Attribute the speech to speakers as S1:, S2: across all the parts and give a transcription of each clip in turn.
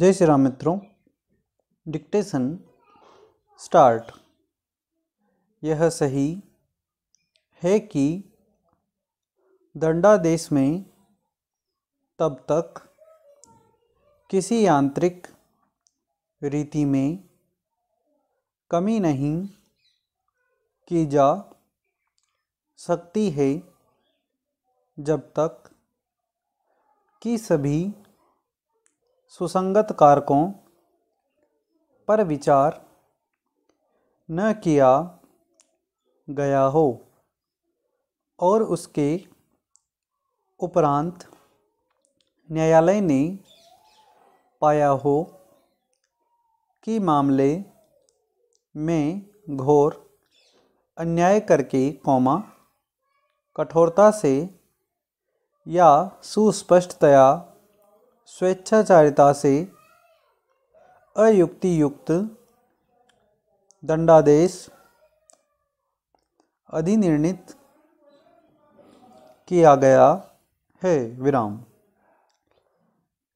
S1: जय श्री राम मित्रों। Dictation start. यह सही है कि दंडादेश में तब तक किसी यांत्रिक रीति में कमी नहीं की जा सकती है जब तक कि सभी सुसंगत कारकों पर विचार न किया गया हो और उसके उपरांत न्यायालय ने पाया हो कि मामले में घोर अन्याय करके कठोरता से या सुस्पष्टतया स्वेच्छाचारिता से अयुक्तियुक्त दंडादेश अधिनिर्णित किया गया है विराम।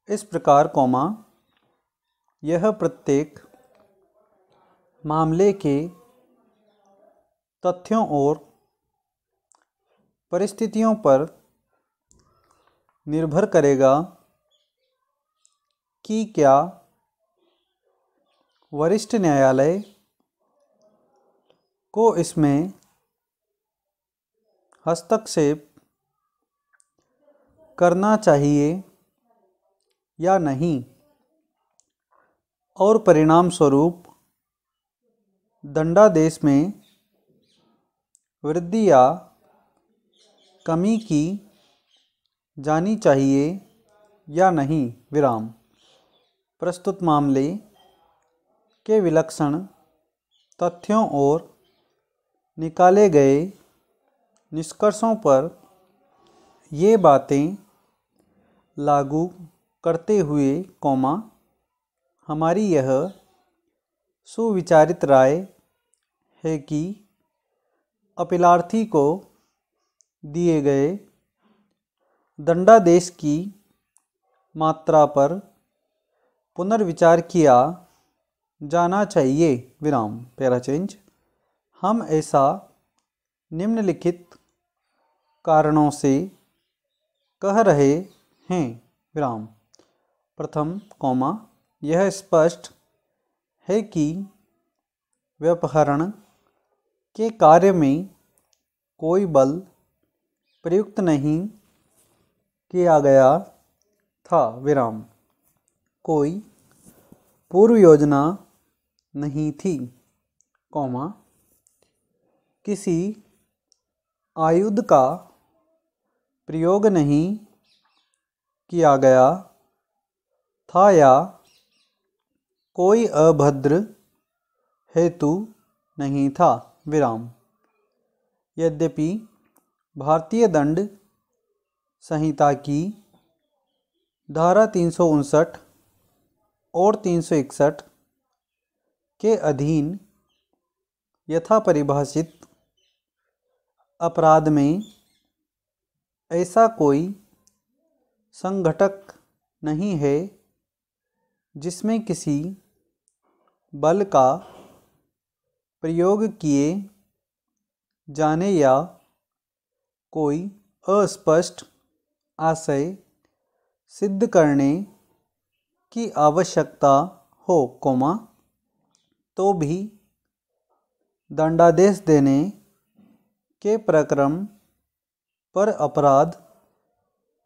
S1: इस प्रकार यह प्रत्येक मामले के तथ्यों और परिस्थितियों पर निर्भर करेगा कि क्या वरिष्ठ न्यायालय को इसमें हस्तक्षेप करना चाहिए या नहीं और परिणाम स्वरूप दंडादेश में वृद्धि या कमी की जानी चाहिए या नहीं विराम। प्रस्तुत मामले के विलक्षण तथ्यों और निकाले गए निष्कर्षों पर ये बातें लागू करते हुए हमारी यह सुविचारित राय है कि अपीलार्थी को दिए गए दंडादेश की मात्रा पर पुनर्विचार किया जाना चाहिए विराम। Para change. हम ऐसा निम्नलिखित कारणों से कह रहे हैं विराम। प्रथम यह स्पष्ट है कि व्यपहरण के कार्य में कोई बल प्रयुक्त नहीं किया गया था विराम। कोई पूर्व योजना नहीं थी किसी आयुध का प्रयोग नहीं किया गया था या कोई अभद्र हेतु नहीं था विराम। यद्यपि भारतीय दंड संहिता की धारा 359 और 361 के अधीन यथा परिभाषित अपराध में ऐसा कोई संघटक नहीं है जिसमें किसी बल का प्रयोग किए जाने या कोई अस्पष्ट आशय सिद्ध करने की आवश्यकता हो तो भी दंडादेश देने के प्रक्रम पर अपराध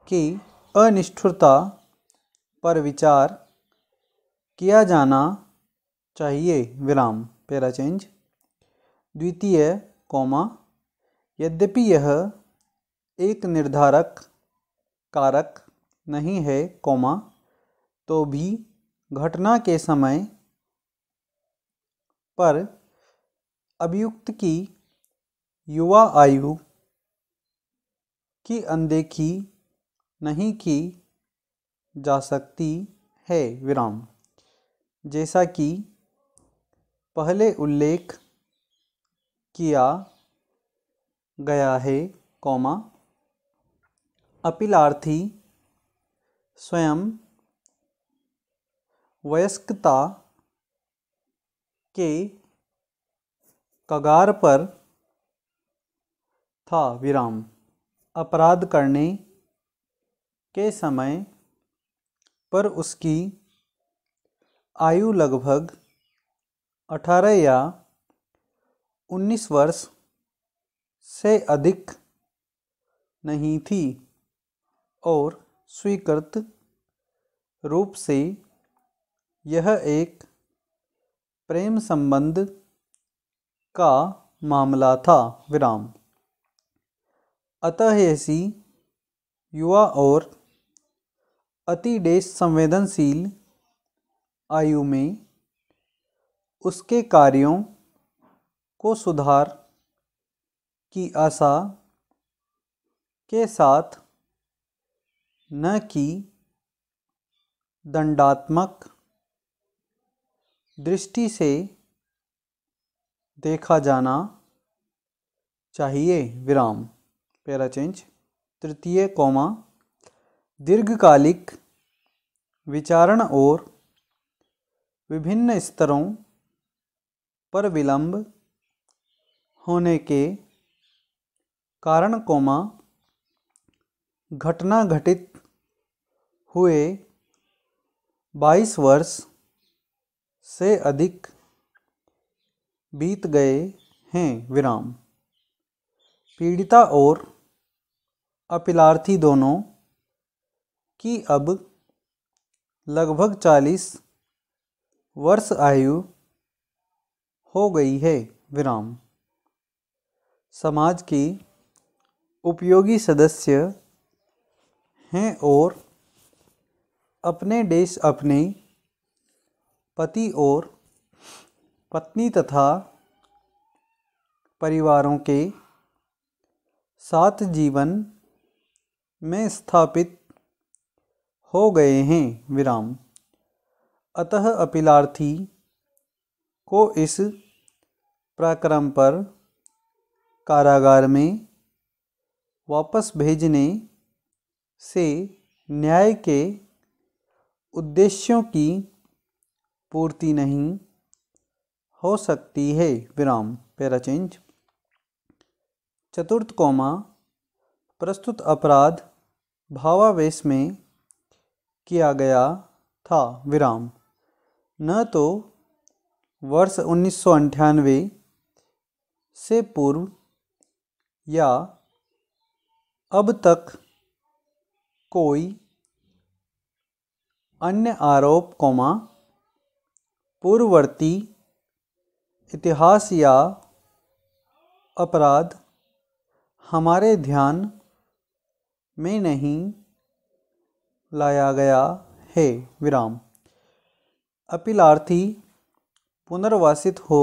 S1: की अनिष्ठुरता पर विचार किया जाना चाहिए विराम। Para change. द्वितीय यद्यपि यह एक निर्धारक कारक नहीं है तो भी घटना के समय पर अभियुक्त की युवा आयु की अनदेखी नहीं की जा सकती है विराम। जैसा कि पहले उल्लेख किया गया है अपीलार्थी स्वयं वयस्कता के कगार पर था विराम। अपराध करने के समय पर उसकी आयु लगभग 18 या 19 वर्ष से अधिक नहीं थी और स्वीकृत रूप से यह एक प्रेम संबंध का मामला था विराम। अतः ऐसी युवा और अति देश संवेदनशील आयु में उसके कार्यों को सुधार की आशा के साथ न कि दंडात्मक दृष्टि से देखा जाना चाहिए विराम। Para change. तृतीय कौमा दीर्घकालिक विचारण और विभिन्न स्तरों पर विलंब होने के कारण कौमा घटना घटित हुए 22 वर्ष से अधिक बीत गए हैं विराम। पीड़िता और अपीलार्थी दोनों की अब लगभग 40 वर्ष आयु हो गई है विराम। समाज के उपयोगी सदस्य हैं और अपने देश, अपने पति और पत्नी तथा परिवारों के साथ जीवन में स्थापित हो गए हैं विराम। अतः अपीलार्थी को इस प्रक्रम पर कारागार में वापस भेजने से न्याय के उद्देश्यों की पूर्ति नहीं हो सकती है विराम। Para change. चतुर्थ कौमा प्रस्तुत अपराध भावावेश में किया गया था विराम। न तो वर्ष 1998 से पूर्व या अब तक कोई अन्य आरोप कौमा पूर्ववर्ती इतिहास या अपराध हमारे ध्यान में नहीं लाया गया है विराम। अपीलार्थी पुनर्वासित हो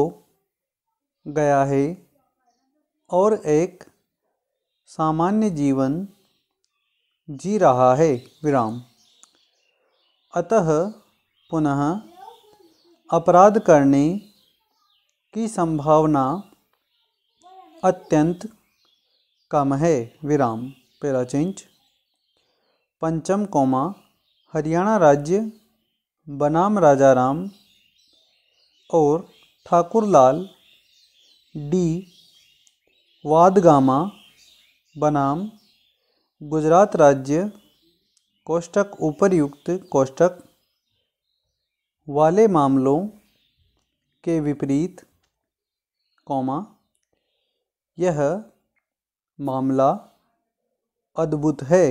S1: गया है और एक सामान्य जीवन जी रहा है विराम। अतः पुनः अपराध करने की संभावना अत्यंत कम है विराम। Para change. पंचम कौमा हरियाणा राज्य बनाम राजाराम और ठाकुरलाल डी वादगामा बनाम गुजरात राज्य कोष्टक उपर्युक्त कोष्टक वाले मामलों के विपरीत कौमा यह मामला अद्भुत है।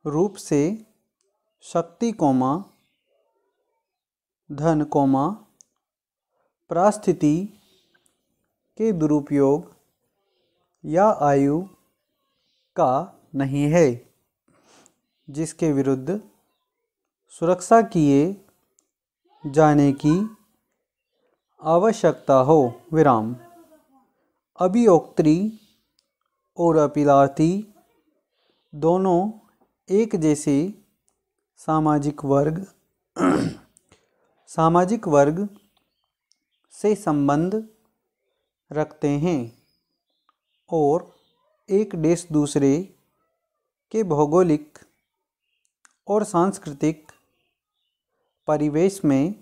S1: रूप से शक्ति कौमा धन कौमा परिस्थिति के दुरुपयोग या आयु का नहीं है जिसके विरुद्ध सुरक्षा किए जाने की आवश्यकता हो विराम। अभियोक्त्री और अपीलार्थी दोनों एक जैसे सामाजिक वर्ग से संबंध रखते हैं और एक देश दूसरे के भौगोलिक और सांस्कृतिक परिवेश में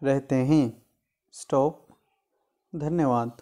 S1: रहते हैं। स्टॉप। धन्यवाद।